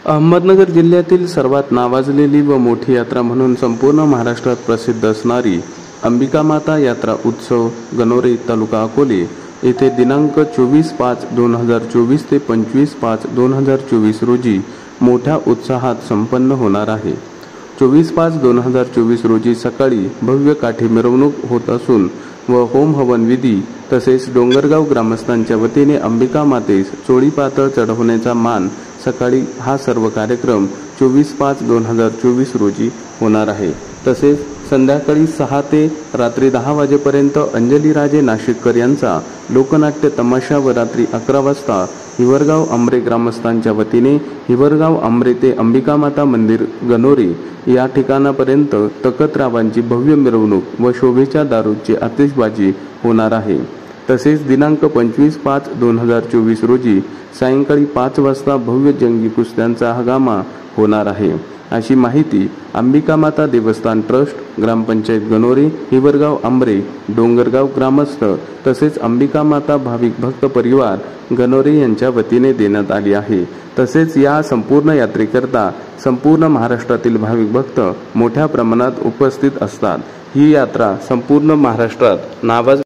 अहमदनगर जिल्ह्यातील सर्वात नावाजलेली व मोठी यात्रा म्हणून संपूर्ण महाराष्ट्रात प्रसिद्ध असणारी अंबिका माता यात्रा उत्सव गणोरे तालुका अकोले येथे दिनांक 24/5/2024 ते 25/5/2024 रोजी मोठ्या उत्साहात संपन्न होणार आहे। 24/5/2024 रोजी सकाळी भव्य काठी मिरवणूक होत असून व होम हवन विधी तसेच डोंगरगाव ग्रामस्थांच्या वतीने अंबिका मातेस चोळी पातळ चढवण्याचा मान सकाळी हा सर्व कार्यक्रम 24/5/2024 रोजी होणार आहे। तसेच संध्याकाळी 6 ते रात्री 10 वाजेपर्यंत अंजली राजे नाशिककर यांचा लोकनाट्य तमाशा व रात्री 11 वाजता हिवरगाव आमरे ग्रामस्थांच्या वतीने हिवरगाव आमरे ते अंबिका माता मंदिर गणोरे या ठिकाणापर्यंत तखतरावांची भव्य मिरवणूक व शोभेच्या दारूची आतिषबाजी होणार आहे। तसेच दिनांक 25/5/2024 रोजी सायंकाळी 5 वाजता भव्य जंगी कुस्त्यांचा हंगामा होणार आहे, अशी माहिती अंबिका माता देवस्थान ट्रस्ट, ग्रामपंचायत गणोरे, हिवरगाव आमरे, डोंगरगाव ग्रामस्थ तसेच अंबिका माता भाविक भक्त परिवार गणोरे यांच्या वतीने देण्यात आली आहे। तसेच या संपूर्ण यात्रेकरता संपूर्ण महाराष्ट्रातील भाविक भक्त मोठ्या प्रमाणात उपस्थित असतात। ही यात्रा संपूर्ण महाराष्ट्रात नावाज